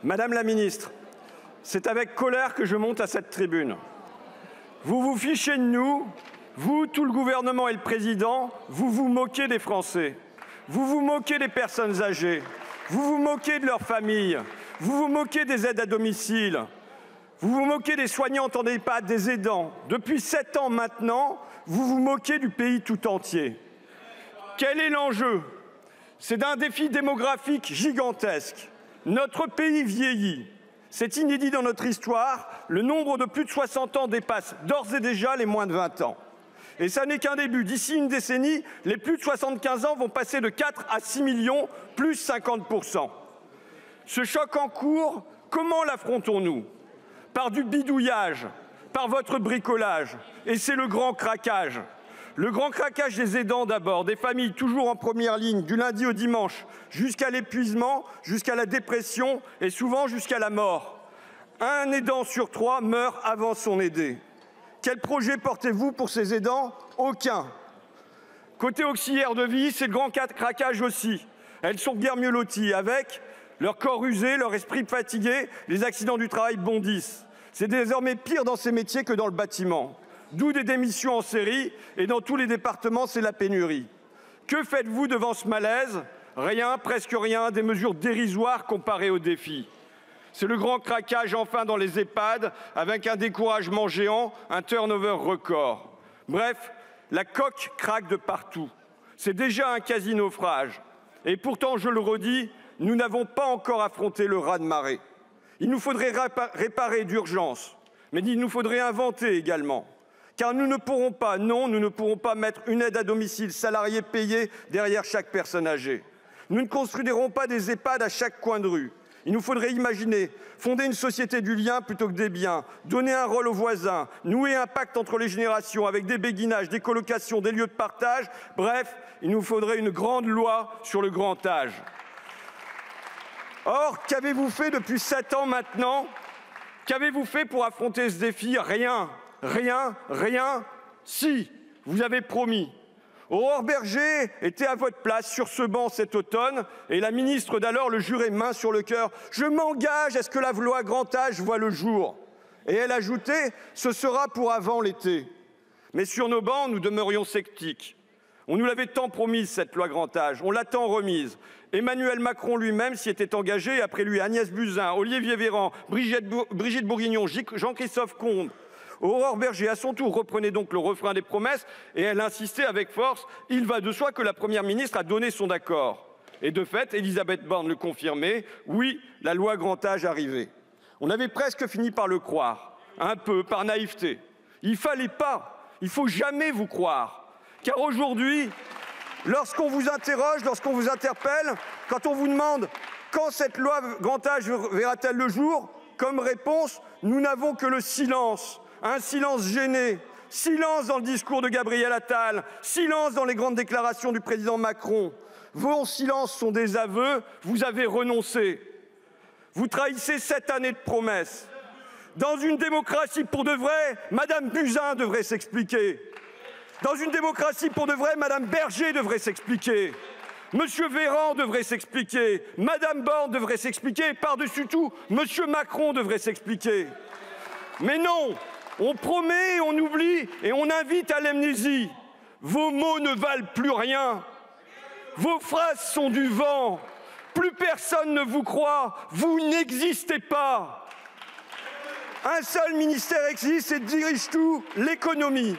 Madame la ministre, c'est avec colère que je monte à cette tribune. Vous vous fichez de nous, vous, tout le gouvernement et le président, vous vous moquez des Français. Vous vous moquez des personnes âgées. Vous vous moquez de leurs familles. Vous vous moquez des aides à domicile. Vous vous moquez des soignantes en EHPAD, des aidants. Depuis 7 ans maintenant, vous vous moquez du pays tout entier. Quel est l'enjeu? C'est d'un défi démographique gigantesque. Notre pays vieillit. C'est inédit dans notre histoire. Le nombre de plus de 60 ans dépasse d'ores et déjà les moins de 20 ans. Et ça n'est qu'un début. D'ici une décennie, les plus de 75 ans vont passer de 4 à 6 millions, plus 50%. Ce choc en cours, comment l'affrontons-nous? Par du bidouillage, par votre bricolage. Et c'est le grand craquage. Le grand craquage des aidants d'abord, des familles toujours en première ligne, du lundi au dimanche, jusqu'à l'épuisement, jusqu'à la dépression et souvent jusqu'à la mort. Un aidant sur 3 meurt avant son aidé. Quel projet portez-vous pour ces aidants? Aucun. Côté auxiliaire de vie, c'est le grand craquage aussi. Elles sont guère mieux loties, avec leur corps usé, leur esprit fatigué, les accidents du travail bondissent. C'est désormais pire dans ces métiers que dans le bâtiment. D'où des démissions en série, et dans tous les départements, c'est la pénurie. Que faites-vous devant ce malaise? Rien, presque rien, des mesures dérisoires comparées aux défis. C'est le grand craquage enfin dans les EHPAD, avec un découragement géant, un turnover record. Bref, la coque craque de partout. C'est déjà un quasi-naufrage. Et pourtant, je le redis, nous n'avons pas encore affronté le raz-de-marée. Il nous faudrait réparer d'urgence, mais il nous faudrait inventer également. Car nous ne pourrons pas, non, nous ne pourrons pas mettre une aide à domicile salariée payée derrière chaque personne âgée. Nous ne construirons pas des EHPAD à chaque coin de rue. Il nous faudrait imaginer fonder une société du lien plutôt que des biens, donner un rôle aux voisins, nouer un pacte entre les générations avec des béguinages, des colocations, des lieux de partage. Bref, il nous faudrait une grande loi sur le grand âge. Or, qu'avez-vous fait depuis 7 ans maintenant? Qu'avez-vous fait pour affronter ce défi? Rien. Rien, rien. Si, vous avez promis. Aurore Bergé était à votre place sur ce banc cet automne et la ministre d'alors le jurait main sur le cœur. Je m'engage à ce que la loi grand âge voie le jour. Et elle ajoutait, ce sera pour avant l'été. Mais sur nos bancs, nous demeurions sceptiques. On nous l'avait tant promise, cette loi grand âge. On l'a tant remise. Emmanuel Macron lui-même s'y était engagé, après lui Agnès Buzyn, Olivier Véran, Brigitte Bourguignon, Jean-Christophe Combe. Aurore Bergé, à son tour, reprenait donc le refrain des promesses et elle insistait avec force. Il va de soi que la Première ministre a donné son accord. Et de fait, Elisabeth Borne le confirmait. Oui, la loi grand âge arrivait. On avait presque fini par le croire. Un peu, par naïveté. Il fallait pas. Il faut jamais vous croire. Car aujourd'hui, lorsqu'on vous interroge, lorsqu'on vous interpelle, quand on vous demande quand cette loi grand âge verra-t-elle le jour, comme réponse, nous n'avons que le silence. Un silence gêné, silence dans le discours de Gabriel Attal, silence dans les grandes déclarations du président Macron. Vos silences sont des aveux, vous avez renoncé. Vous trahissez 7 années de promesses. Dans une démocratie pour de vrai, Madame Buzyn devrait s'expliquer. Dans une démocratie pour de vrai, Madame Berger devrait s'expliquer. Monsieur Véran devrait s'expliquer. Madame Borne devrait s'expliquer. Et par-dessus tout, Monsieur Macron devrait s'expliquer. Mais non! On promet, on oublie et on invite à l'amnésie. Vos mots ne valent plus rien. Vos phrases sont du vent. Plus personne ne vous croit. Vous n'existez pas. Un seul ministère existe et dirige tout, l'économie.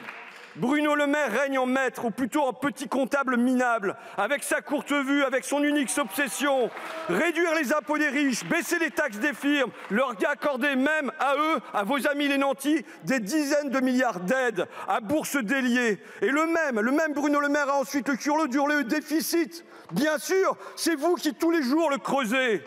Bruno Le Maire règne en maître, ou plutôt en petit comptable minable, avec sa courte vue, avec son unique obsession. Réduire les impôts des riches, baisser les taxes des firmes, leur accorder même à eux, à vos amis les nantis, des dizaines de milliards d'aides à bourse déliée. Et le même Bruno Le Maire a ensuite le culot d'hurler le déficit. Bien sûr, c'est vous qui tous les jours le creusez.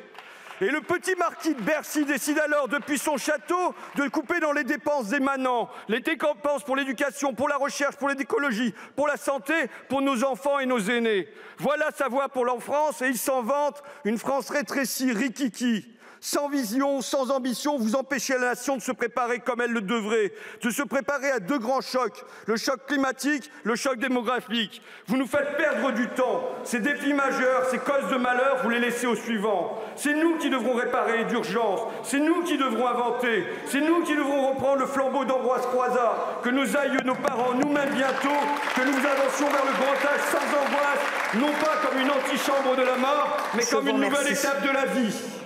Et le petit marquis de Bercy décide alors, depuis son château, de couper dans les dépenses des manants, les dépenses pour l'éducation, pour la recherche, pour l'écologie, pour la santé, pour nos enfants et nos aînés. Voilà sa voie pour la France et il s'en vante, une France rétrécie, rikiki. Sans vision, sans ambition, vous empêchez la nation de se préparer comme elle le devrait, de se préparer à deux grands chocs, le choc climatique, le choc démographique. Vous nous faites perdre du temps. Ces défis majeurs, ces causes de malheur, vous les laissez aux suivants. C'est nous qui devrons réparer d'urgence, c'est nous qui devrons inventer, c'est nous qui devrons reprendre le flambeau d'Ambroise Croizat, que nos aïeux, nos parents, nous-mêmes bientôt, que nous avancions vers le grand âge sans angoisse, non pas comme une antichambre de la mort, mais comme une nouvelle étape de la vie.